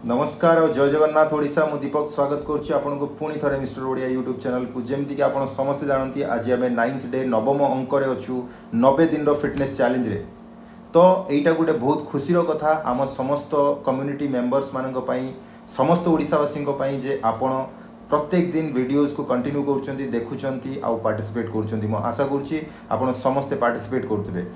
नमस्कार और जय जगन्नाथ ओडिशा मु दीपक स्वागत करुच्ची आपन को पुणी थे मिस्टर ओडिया यूट्यूब चैनल को जमती कि आप समस्ते जानती आज आम 9th डे नवम अंक अच्छू 90 दिन फिटनेस चैलेंज रे तो यहीटा गोटे बहुत खुशीर कथा आम समस्त कम्युनिटी मेंबर्स मानक समस्त ओडिशावासी जे आपण प्रत्येक दिन वीडियोज को कंटिन्यू कर देखुंट आउ पार्टिसिपेट कर आशा कर समस्ते पार्टिसिपेट करुवे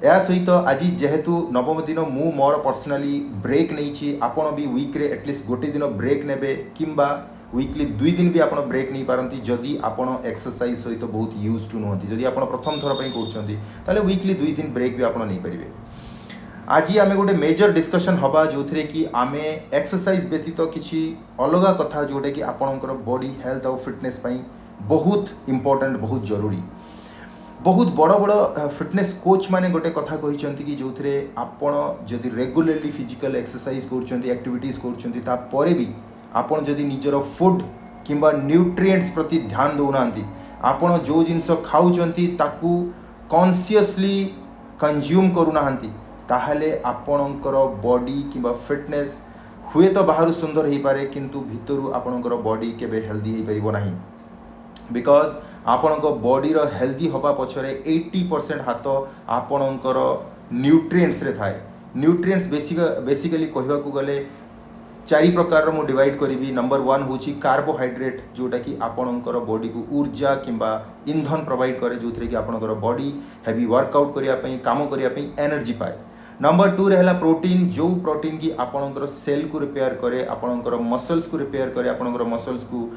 या सहित आज जेहेतु नवम दिन मु मोर पर्सनाली ब्रेक नहीं आपण भी वीक्रे एटलिस्ट गोटे दिन ब्रेक नेबे किंबा वीकली 2 दिन भी आपण ब्रेक नहीं पारती जदि आपण एक्सरसाइज सहित बहुत यूज टू नुहति जदि आपण प्रथम थर पर कर वीकली 2 दिन ब्रेक भी आपण नहीं पारे। आज आम गोटे मेजर डिस्कशन हवा जो थे कि आम एक्सरसाइज व्यतीत किसी अलग कथा जोटा कि आपणकर बॉडी हेल्थ और फिटनेस बहुत इंपोर्टेंट बहुत जरूरी बहुत बड़ बड़ फिटनेस कोच माने गोटे कथा कहते कि जो थे आपण जदि रेगुलरली फिजिकल एक्सरसाइज करक्टिविटीज कर भी आपण जदि निजर फूड किंबा न्यूट्रिएंट्स प्रति ध्यान दौना आपण जो जिनस खाऊँच ताकू कॉन्शियसली कंज्यूम करूना ताहले आपणकर बॉडी किंबा फिटनेस हुए तो बाहर सुंदर हो पारे किंतु भितर आपणकर बॉडी केबे हेल्दी हो पारिबो नाही बिकॉज आपणक बॉडी रो हेल्दी हवा पछरे 80% हाथ आपणकर न्यूट्रिएंट्स रे थाए। न्यूट्रिएंट्स बेसिकली कहबाकू गले 4 प्रकार मु डिवाइड करी। नंबर 1 होची कार्बोहाइड्रेट जोटा कि आपणकर बॉडी को ऊर्जा किंबा ईंधन प्रोवाइड करे जो कि आपणकर बॉडी हेवी वर्कआउट करिया पई काम करिया पई एनर्जी पाए। नंबर 2 रहला प्रोटीन जो प्रोटीन की आपणकर सेल को रिपेयर करे आपणकर मसल्स को रिपेयर करे आपणकर मसल्स को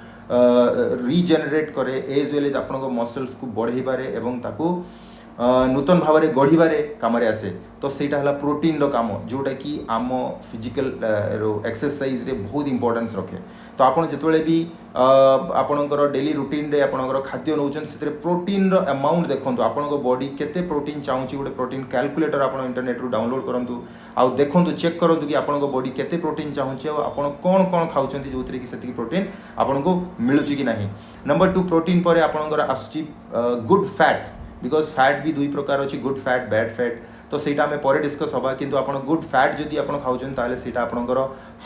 रिजेनरेट करे एज वेल एज आपणकर मसल्स को बढ़ाइबारे एवं ताको नूतन भाव में गढ़िबारे काम आसे तो सेटा हला प्रोटीन रो काम जोटा कि आम फिजिकल एक्सरसाइज रे बहुत इंपोर्टेंस रखे। तो आपन जेतबेले भी आपणकर डेली रूटीन रे आपणकर खाद्य नौचन से प्रोटीन रो अमाउंट देखंतु आपणकर बॉडी केते प्रोटीन चाहूची गोटे प्रोटीन कैलकुलेटर आपन इंटरनेट रु डाउनलोड करंतु आ देखंतु चेक करंतु कि आपणकर बॉडी केते प्रोटीन चाहूची आ आपण कोन कोन खाउचंती जोथरे कि सेति प्रोटीन आपनको मिलुची कि नाही। नंबर 2 प्रोटीन पर आपणकर आसुची गुड फैट बिकॉज फैट भी 2 प्रकार अच्छी गुड फैट बैड फैट तो सेटा आम पर डिस्कस हवा किंतु आपण गुड फैट जदि आप खाऊँ ताले सेटा आपणकर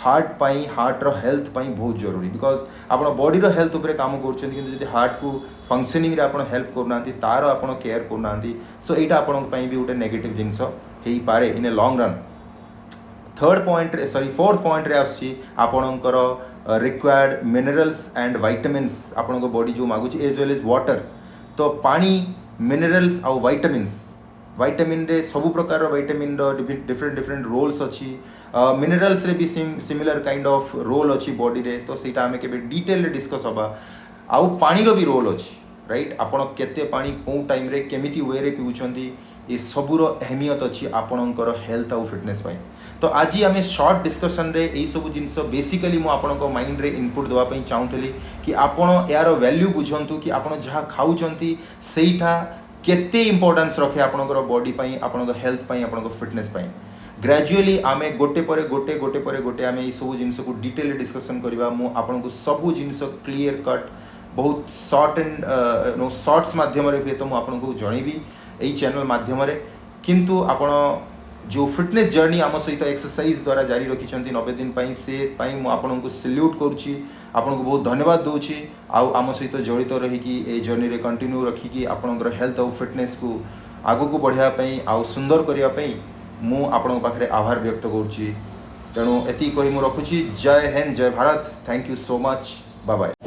हार्ट पाई हार्ट रो हेल्थ पाई बहुत जरूरी बिकॉज आपण बॉडी रो हेल्थ उपरे काम करछन किंतु जदि हार्ट को फंक्शनिंग रे आपण हेल्प करना तार आपण केयर करना सो एटा आपण पाई भी गोटे नेगेटिव जिंस हेई पारे in a long run. Fourth point रे आछि आपणकर रिक्वायर्ड मिनरल्स एंड विटामिन्स आपणकर बॉडी जो मागुची एज वेल एज वाटर तो पानी मिनरल्स आउ विटामिन रे सबु प्रकार विटामिन डिफरेंट रोल्स अच्छी मिनरल्स रे भी सिमिलर काइंड ऑफ रोल अच्छी बॉडी रे तो सेटा आमे केबे डिटेल रे डिस्कस हबा आउ पानी रो भी रोल अच्छी राइट आपण केते पानी को टाइम रे केमिति वे रे पिउछंती ये सबुर अहमियत अच्छी आपणकर हेल्थ आउ फिटनेस पाई। तो आज आम शॉर्ट डिस्कशन रे यही सब जिनस बेसिकली मु आपण माइंड रे इनपुट देवा पई चाहूली कि आपण यार वैल्यू बुझंतु कि आपण जहाँ खाऊचंती सेटा केते इंपोर्टेंस रखे आपणकर बॉडी पाई आपणकर हेल्थ पाई आपणकर फिटनेस पाई। ग्रेजुअली आमे गोटे परे गोटे आमे ये सब जिनस को डिटेल डिस्कशन करबा मु आपनको सब जिनस क्लियर कट बहुत शॉर्ट एंड शॉर्ट्स माध्यम रे तो मु आपनको जणैबी एई चैनल माध्यम रे किंतु आपण जो फिटनेस जर्नी आम सहित एक्सरसाइज द्वारा जारी रखिंट 90 दिन से मुझे सैल्यूट करुच्ची आपन को बहुत धन्यवाद दूची आम सहित जड़ित रही जर्नी रे कंटिन्यू रखिकी आपणकर हेल्थ और फिटनेस को आगू को बढ़ाई आउ सुंदर करने मु आपण पाखे आभार व्यक्त करुच्ची। तेणु एति कही मु रखुची। जय हिंद जय Bharat. Thank you so much. Bye bye.